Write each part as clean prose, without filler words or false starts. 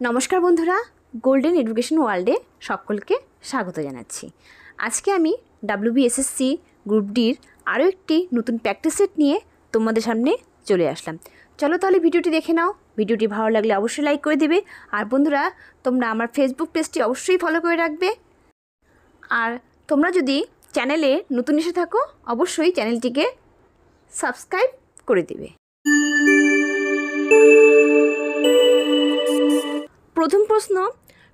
নমস্কার বন্ধুরা, golden education ওয়ার্ল্ডে সকলকে স্বাগত জানাচ্ছি। আজকে আমি WBSSC গ্রুপ ডির আরও একটি নতুন প্র্যাকটিস সেট নিয়ে তোমাদের সামনে চলে আসলাম। চলো তাহলে ভিডিওটি দেখে নাও। ভিডিওটি ভালো লাগলে অবশ্যই লাইক করে দেবে। আর বন্ধুরা, তোমরা আমার ফেসবুক পেজটি অবশ্যই ফলো করে রাখবে। আর তোমরা যদি চ্যানেলে নতুন এসে থাকো, অবশ্যই চ্যানেলটিকে সাবস্ক্রাইব করে দেবে। প্রথম প্রশ্ন,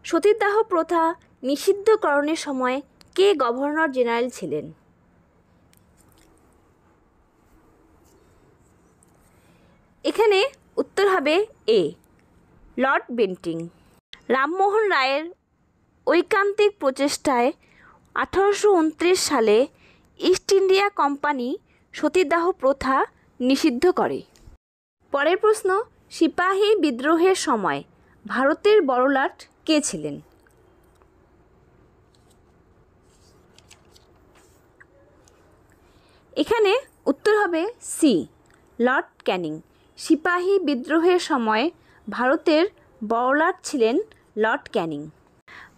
সতীদাহ প্রথা নিষিদ্ধকরণের সময় কে গভর্নর জেনারেল ছিলেন? এখানে উত্তর হবে এ, লর্ড বেন্টিং। রামমোহন রায়ের ঐকান্তিক প্রচেষ্টায় 1829 সালে ইস্ট ইন্ডিয়া কোম্পানি সতীদাহ প্রথা নিষিদ্ধ করে। পরের প্রশ্ন, সিপাহী বিদ্রোহের সময় ভারতের বড়লাট কে ছিলেন? এখানে উত্তর হবে সি, লর্ড ক্যানিং। সিপাহী বিদ্রোহের সময় ভারতের বড়লাট ছিলেন লর্ড ক্যানিং।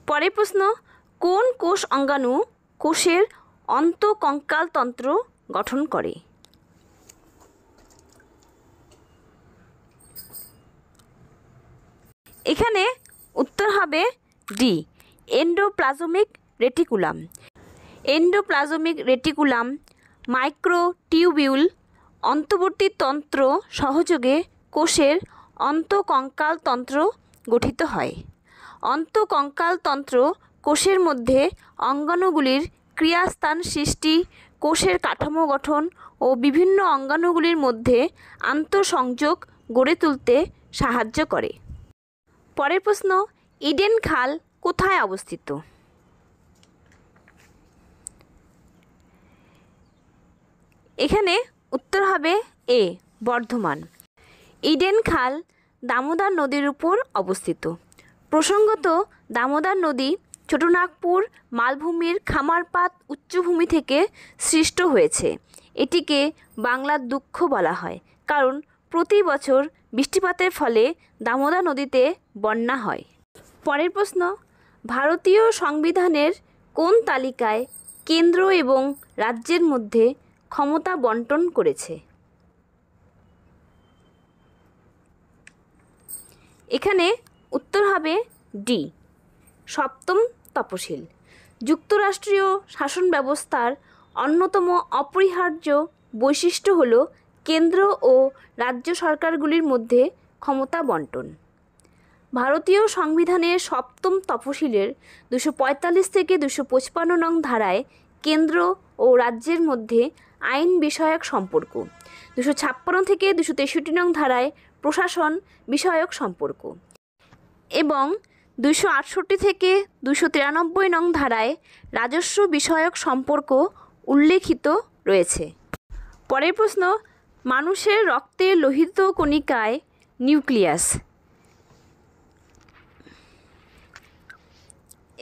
পরের প্রশ্ন, কোন কোষ অঙ্গাণু কোষের অন্তঃকঙ্কালতন্ত্র গঠন করে? এখানে উত্তর হবে D, endoplasmic reticulum. Endoplasmic reticulum microtubule অন্তর্বর্তী তন্ত্র সহযোগে কোষের অন্তঃকঙ্কালতন্ত্র গঠিত হয়। অন্তঃকঙ্কালতন্ত্র কোষের মধ্যে অঙ্গাণুগুলির ক্রিয়াস্থান সৃষ্টি, কোষের কাঠামো গঠন ও বিভিন্ন অঙ্গাণুগুলির মধ্যে আন্তঃসংযোগ গড়ে তুলতে সাহায্য করে। পরের প্রশ্ন, ইডেন খাল কোথায় অবস্থিত? এখানে উত্তর হবে এ, বর্ধমান। ইডেন খাল দামোদর নদীর উপর অবস্থিত। প্রসঙ্গত, দামোদর নদী ছোটনাগপুর মালভূমির খামারপাত উচ্চভূমি থেকে সৃষ্ট হয়েছে। এটিকে বাংলার দুঃখ বলা হয়, কারণ প্রতি বছর বৃষ্টিপাতের ফলে দামোদর নদীতে বন্যা হয়। পরের প্রশ্ন, ভারতীয় সংবিধানের কোন তালিকায় কেন্দ্র এবং রাজ্যের মধ্যে ক্ষমতা বন্টন করেছে? এখানে উত্তর হবে ডি, সপ্তম তফসিল। যুক্তরাষ্ট্রীয় শাসন ব্যবস্থার অন্যতম অপরিহার্য বৈশিষ্ট্য হল কেন্দ্র ও রাজ্য সরকারগুলির মধ্যে ক্ষমতা বন্টন। ভারতীয় সংবিধানের সপ্তম তফসিলের 245 থেকে 255 নং ধারায় কেন্দ্র ও রাজ্যের মধ্যে আইন বিষয়ক সম্পর্ক, 256 থেকে 263 নং ধারায় প্রশাসন বিষয়ক সম্পর্ক এবং 268 থেকে 293 নং ধারায় রাজস্ব বিষয়ক সম্পর্ক উল্লেখিত রয়েছে। পরের প্রশ্ন, মানুষের রক্তের লোহিত কণিকায় নিউক্লিয়াস।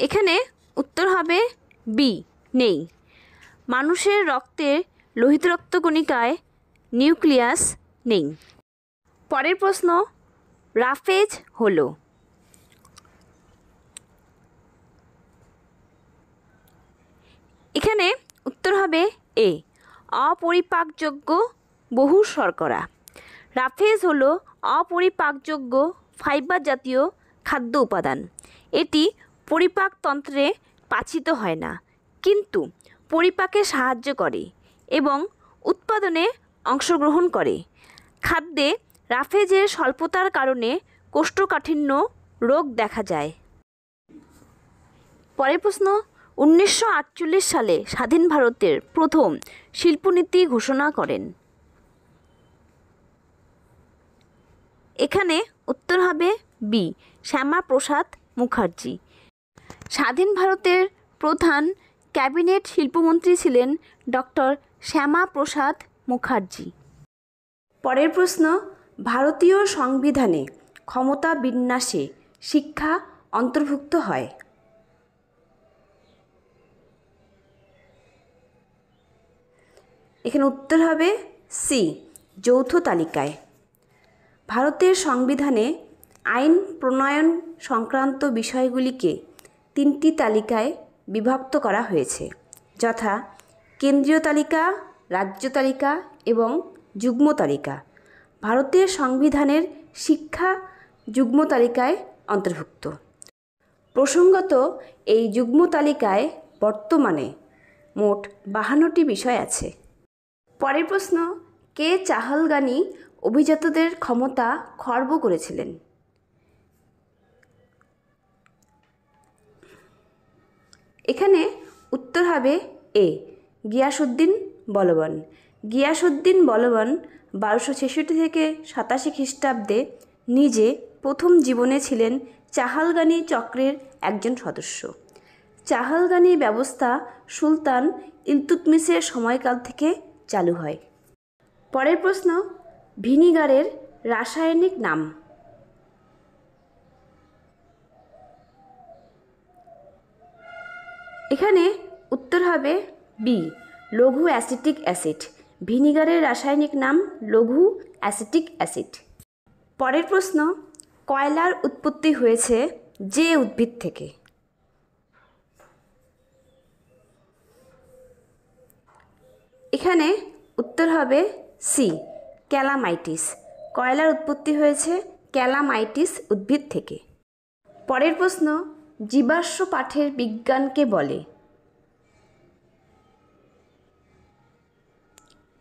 এখানে উত্তর হবে বি, নেই। মানুষের রক্তের লোহিত রক্তকণিকায় নিউক্লিয়াস নেই। পরের প্রশ্ন, রাফেজ হলো? এখানে উত্তর হবে এ, অপরিপাকযোগ্য বহু শর্করা। রাফেজ হলো অপরিপাকযোগ্য ফাইবার জাতীয় খাদ্য উপাদান। এটি পরিপাকতন্ত্রে পাচিত হয় না, কিন্তু পরিপাকে সাহায্য করে এবং উৎপাদনে অংশগ্রহণ করে। খাদ্যে রাফেজের স্বল্পতার কারণে কোষ্ঠকাঠিন্য রোগ দেখা যায়। পরের প্রশ্ন, 1948 সালে স্বাধীন ভারতের প্রথম শিল্পনীতি ঘোষণা করেন? এখানে উত্তর হবে বি, শ্যামাপ্রসাদ মুখার্জি। স্বাধীন ভারতের প্রধান ক্যাবিনেট শিল্পমন্ত্রী ছিলেন ডক্টর শ্যামাপ্রসাদ মুখার্জি। পরের প্রশ্ন, ভারতীয় সংবিধানে ক্ষমতা বিন্যাসে শিক্ষা অন্তর্ভুক্ত হয়? এখানে উত্তর হবে সি, যৌথ তালিকায়। ভারতের সংবিধানে আইন প্রণয়ন সংক্রান্ত বিষয়গুলিকে 3টি তালিকায় বিভক্ত করা হয়েছে, যথা কেন্দ্রীয় তালিকা, রাজ্য তালিকা এবং যুগ্ম তালিকা। ভারতের সংবিধানের শিক্ষা যুগ্ম তালিকায় অন্তর্ভুক্ত। প্রসঙ্গত, এই যুগ্ম তালিকায় বর্তমানে মোট 52টি বিষয় আছে। পরের প্রশ্ন, কে চাহালগানি অভিজাতদের ক্ষমতা খর্ব করেছিলেন? এখানে উত্তর হবে এ, গিয়াসউদ্দিন বলবন। গিয়াসউদ্দিন বলবন 1266 থেকে 87 খ্রিস্টাব্দে নিজে প্রথম জীবনে ছিলেন চাহালগানি চক্রের একজন সদস্য। চাহালগানি ব্যবস্থা সুলতান ইলতুৎমিশের সময়কাল থেকে চালু হয়। পরের প্রশ্ন, ভিনিগারের রাসায়নিক নাম? এখানে উত্তর হবে বি, লঘু অ্যাসিটিক অ্যাসিড। ভিনিগারের রাসায়নিক নাম লঘু অ্যাসিটিক অ্যাসিড। পরের প্রশ্ন, কয়লার উৎপত্তি হয়েছে যে উদ্ভিদ থেকে? এখানে উত্তর হবে সি, ক্যালামাইটিস। কয়লার উৎপত্তি হয়েছে ক্যালামাইটিস উদ্ভিদ থেকে। পরের প্রশ্ন, জীবাশ্ম পাঠের বিজ্ঞানকে বলে?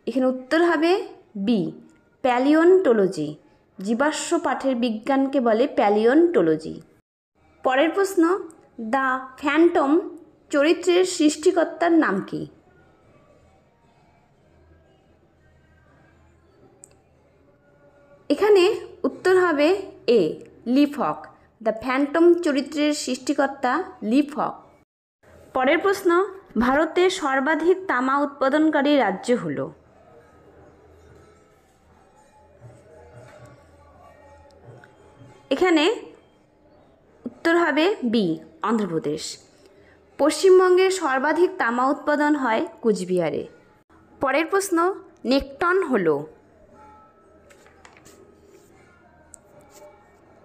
এখানে উত্তর হবে বি, প্যালিওন্টোলজি। জীবাশ্ম পাঠের বিজ্ঞানকে বলে প্যালিওন্টোলজি। পরের প্রশ্ন, দ্য ফ্যান্টম চরিত্রের সৃষ্টিকর্তার নাম কি? এখানে উত্তর হবে এ, লিফক। দ্য ফ্যান্টম চরিত্রের সৃষ্টিকর্তা লিফক। পরের প্রশ্ন, ভারতের সর্বাধিক তামা উৎপাদনকারী রাজ্য হল? এখানে উত্তর হবে বি, অন্ধ্রপ্রদেশ। পশ্চিমবঙ্গের সর্বাধিক তামা উৎপাদন হয় কুচবিহারে। পরের প্রশ্ন, নেকটন হল?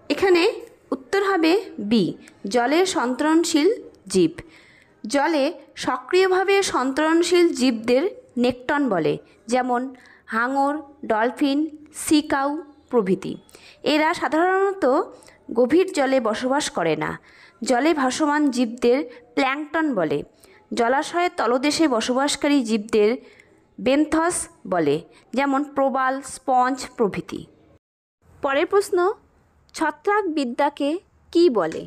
এখানে উত্তর হবে বি, জলের সন্তরণশীল জীব। জলে সক্রিয়ভাবে সন্তরণশীল জীবদের নেকটন বলে, যেমন হাঙর, ডলফিন, সি কাউ প্রভৃতি। এরা সাধারণত গভীর জলে বসবাস করে না। জলে ভাসমান জীবদের প্ল্যাঙ্কটন বলে। জলাশয়ের তলদেশে বসবাসকারী জীবদের বেন্থস বলে, যেমন প্রবাল, স্পঞ্জ প্রভৃতি। পরের প্রশ্ন, ছত্রাক বিদ্যাকে কি বলে?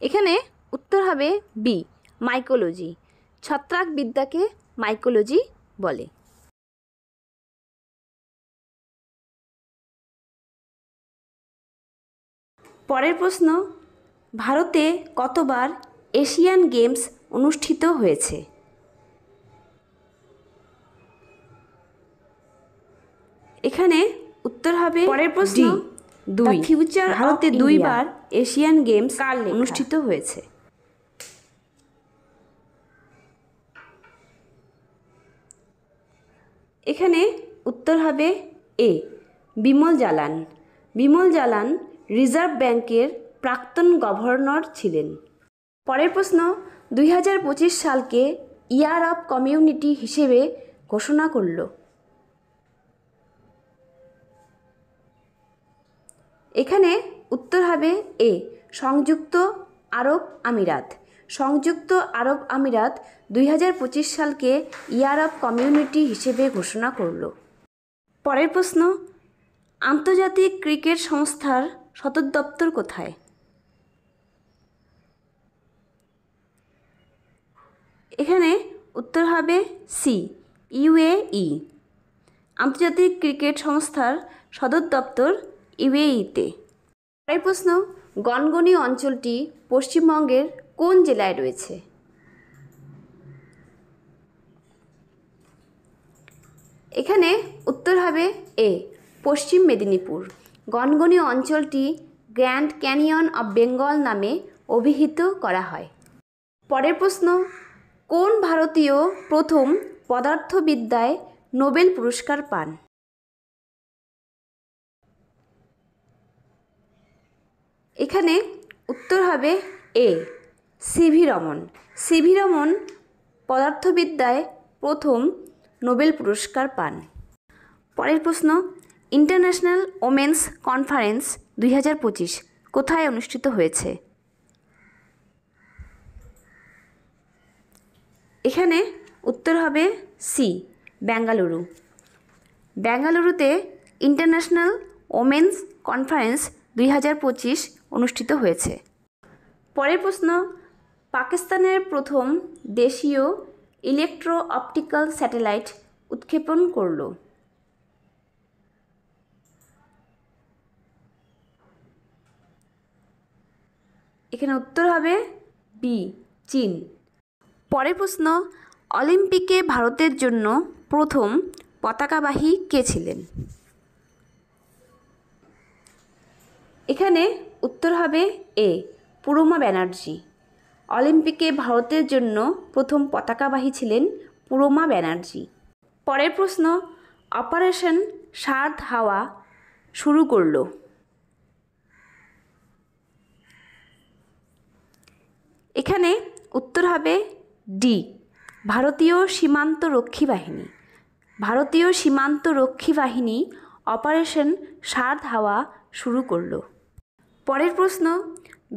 এখানে উত্তর হবে বি, মাইকোলজি। ছত্রাক বিদ্যাকে মাইকোলজি বলে। পরের প্রশ্ন, ভারতে কতবার এশিয়ান গেমস অনুষ্ঠিত হয়েছে? এখানে উত্তর হবে পরের প্রশ্ন, 2। ফিউচার ভারতে 2বার এশিয়ান গেমস অনুষ্ঠিত হয়েছে? এখানে উত্তর হবে এ, বিমল জালান। বিমল জালান রিজার্ভ ব্যাংকের প্রাক্তন গভর্নর ছিলেন। পরের প্রশ্ন, 2025 সালকে ইয়ার অফ কমিউনিটি হিসেবে ঘোষণা করল? এখানে উত্তর হবে এ, সংযুক্ত আরব আমিরাত। সংযুক্ত আরব আমিরাত 2025 সালকে ইয়ার অফ কমিউনিটি হিসেবে ঘোষণা করল। পরের প্রশ্ন, আন্তর্জাতিক ক্রিকেট সংস্থার সদর দপ্তর কোথায়? এখানে উত্তর হবে সি, ইউএই। আন্তর্জাতিক ক্রিকেট সংস্থার সদর দপ্তর ইউএইতে। পরের প্রশ্ন, গনগনি অঞ্চলটি পশ্চিমবঙ্গের কোন জেলায় রয়েছে? এখানে উত্তর হবে এ, পশ্চিম মেদিনীপুর। গনগনি অঞ্চলটি গ্র্যান্ড ক্যানিয়ন অফ বেঙ্গল নামে অভিহিত করা হয়। পরের প্রশ্ন, কোন ভারতীয় প্রথম পদার্থবিদ্যায় নোবেল পুরস্কার পান? এখানে উত্তর হবে এ, সিভি রমন। সিভি রমন পদার্থবিদ্যায় প্রথম নোবেল পুরস্কার পান। পরের প্রশ্ন, ইন্টারন্যাশনাল ওমেন্স কনফারেন্স 2025 কোথায় অনুষ্ঠিত হয়েছে? এখানে উত্তর হবে সি, বেঙ্গালুরু। বেঙ্গালুরুতে ইন্টারন্যাশনাল ওমেন্স কনফারেন্স 2025 অনুষ্ঠিত হয়েছে। পরের প্রশ্ন, পাকিস্তানের প্রথম দেশীয় ইলেকট্রো অপটিক্যাল স্যাটেলাইট উৎক্ষেপণ করল? এখানে উত্তর হবে বি, চীন। পরের প্রশ্ন, অলিম্পিকে ভারতের জন্য প্রথম পতাকাবাহী কে ছিলেন? এখানে উত্তর হবে এ, পুরমা ব্যানার্জি। অলিম্পিকে ভারতের জন্য প্রথম পতাকাবাহী ছিলেন পুরমা ব্যানার্জি। পরের প্রশ্ন, অপারেশন শারদ হাওয়া শুরু করল? এখানে উত্তর হবে ডি, ভারতীয় সীমান্ত রক্ষী বাহিনী। ভারতীয় সীমান্ত রক্ষী বাহিনী অপারেশন শারদ হাওয়া শুরু করল। পরের প্রশ্ন,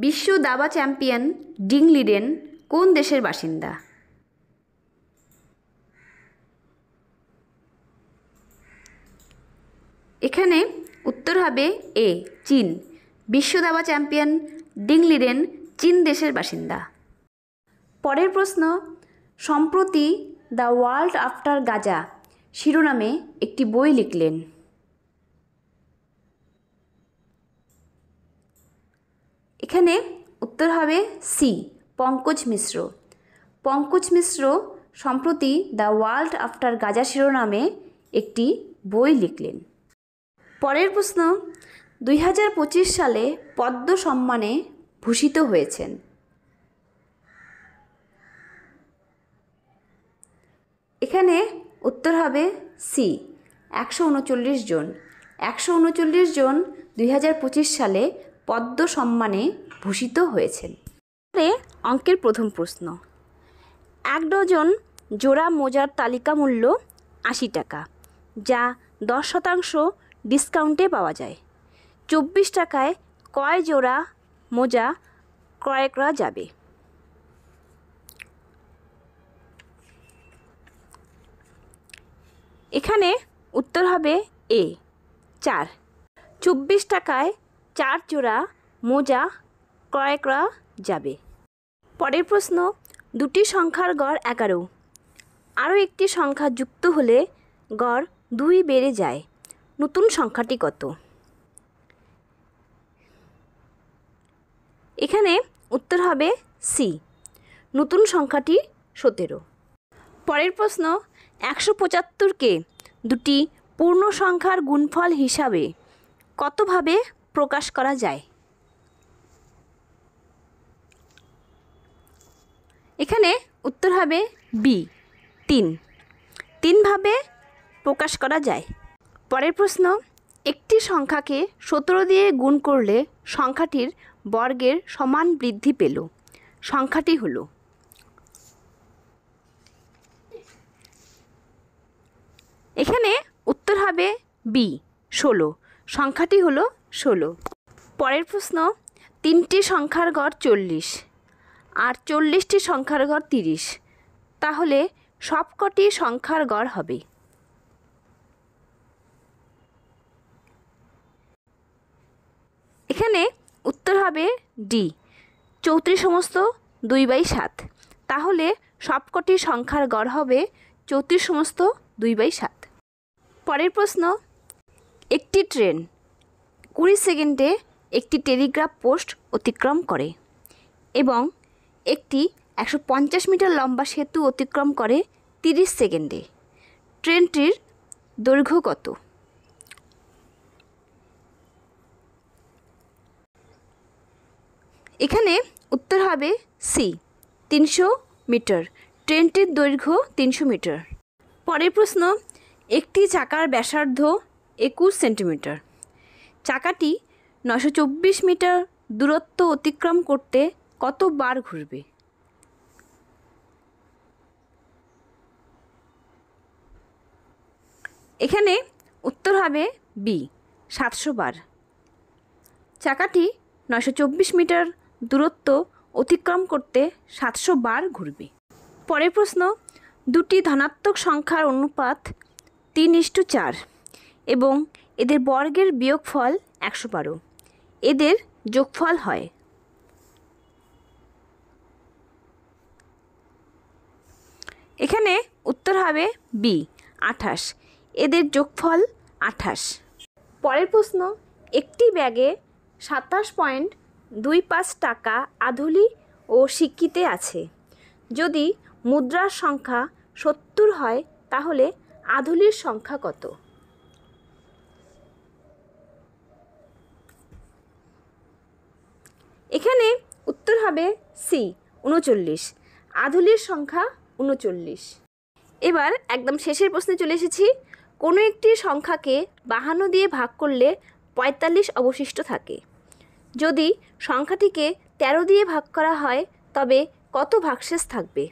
বিশ্ব দাবা চ্যাম্পিয়ন ডিং লিডেন কোন দেশের বাসিন্দা? এখানে উত্তর হবে এ, চীন। বিশ্ব দাবা চ্যাম্পিয়ন ডিং লিডেন চীন দেশের বাসিন্দা। পরের প্রশ্ন, সম্প্রতি দ্য ওয়ার্ল্ড আফটার গাজা শিরোনামে একটি বই লিখলেন? এখানে উত্তর হবে সি, পঙ্কজ মিশ্র। পঙ্কজ মিশ্র সম্প্রতি দ্য ওয়ার্ল্ড আফটার গাজা শিরোনামে একটি বই লিখলেন। পরের প্রশ্ন, 2025 সালে পদ্ম সম্মানে ভূষিত হয়েছেন? এখানে উত্তর হবে সি, 139 জন। 139 জন 2025 সালে পদ্ম সম্মানে ভূষিত হয়েছেন। অঙ্কের প্রথম প্রশ্ন, 1 ডজন জোড়া মোজার তালিকা মূল্য 80 টাকা, যা 10% ডিসকাউন্টে পাওয়া যায়। 24 টাকায় কয় জোড়া মোজা ক্রয় করা যাবে? এখানে উত্তর হবে এ, 4। 24 টাকায় 4 জোড়া মোজা ক্রয় করা যাবে। পরের প্রশ্ন, দুটি সংখ্যার গড় 11, আরও একটি সংখ্যা যুক্ত হলে গড় 2 বেড়ে যায়, নতুন সংখ্যাটি কত? এখানে উত্তর হবে সি, নতুন সংখ্যাটি 17। পরের প্রশ্ন, 175কে দুটি পূর্ণ সংখ্যার গুণফল হিসাবে কতভাবে প্রকাশ করা যায়? এখানে উত্তর হবে বি, 3। 3 ভাবে প্রকাশ করা যায়। পরের প্রশ্ন, একটি সংখ্যাকে 17 দিয়ে গুণ করলে সংখ্যাটির বর্গের সমান বৃদ্ধি পেল, সংখ্যাটি হলো? এখানে উত্তর হবে বি, 16। সংখ্যাটি হলো 16। পরের প্রশ্ন, 3টি সংখ্যার গড় 40 আর 40টি সংখ্যার গড় 30, তাহলে সবকটি সংখ্যার গড় হবে? এখানে উত্তর হবে ডি, 34/2/7। তাহলে সবকটি সংখ্যার গড় হবে 34/2/7। পরের প্রশ্ন, একটি ট্রেন 20 সেকেন্ডে একটি টেলিগ্রাফ পোস্ট অতিক্রম করে এবং একটি 150 মিটার লম্বা সেতু অতিক্রম করে 30 সেকেন্ডে। ট্রেনটির দৈর্ঘ্য কত? এখানে উত্তর হবে সি, 300 মিটার। ট্রেনটির দৈর্ঘ্য 300 মিটার। পরের প্রশ্ন, একটি চাকার ব্যাসার্ধ 21 সেন্টিমিটার। চাকাটি 924 মিটার দূরত্ব অতিক্রম করতে কতবার ঘুরবে? এখানে উত্তর হবে বি, 700 বার। চাকাটি 924 মিটার দূরত্ব অতিক্রম করতে 700 বার ঘুরবে। পরের প্রশ্ন, দুটি ধনাত্মক সংখ্যার অনুপাত 3:4 এবং এদের বর্গের বিয়োগফল 112, এদের যোগফল হয়। এখানে উত্তর হবে বি, 28, এদের যোগফল 28। পরের প্রশ্ন, একটি ব্যাগে 27.25 টাকা আধুলি ও সিক্কিতে আছে। যদি মুদ্রার সংখ্যা 70 হয় তাহলে আধুলির সংখ্যা কত? এখানে উত্তর হবে সি, 39, আধুলির সংখ্যা 39। এবার একদম শেষের প্রশ্নে চলে এসেছি। কোনো একটি সংখ্যাকে 52 দিয়ে ভাগ করলে 45 অবশিষ্ট থাকে। যদি সংখ্যাটিকে 13 দিয়ে ভাগ করা হয় তবে কত ভাগশেষ থাকবে?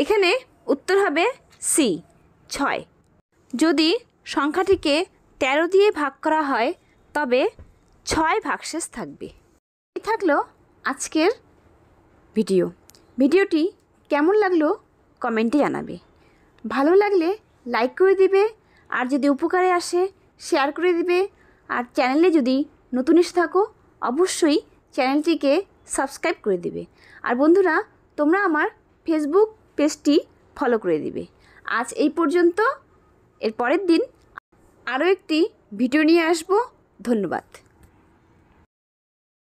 এখানে উত্তর হবে সি, 6। যদি সংখ্যাটিকে 13 দিয়ে ভাগ করা হয় তবে 6 ভাগশেষ থাকবে। এই থাকলো আজকের ভিডিওটি কেমন লাগলো কমেন্টে জানাবে। ভালো লাগলে লাইক করে দিবে, আর যদি উপকারে আসে শেয়ার করে দিবে। আর চ্যানেলে যদি নতুন এসে থাকো অবশ্যই চ্যানেলটিকে সাবস্ক্রাইব করে দিবে। আর বন্ধুরা, তোমরা আমার ফেসবুক পেজটি ফলো করে দিবে। আজ এই পর্যন্ত। এর পরের দিন আরও একটি ভিডিও নিয়ে আসবো। ধন্যবাদ।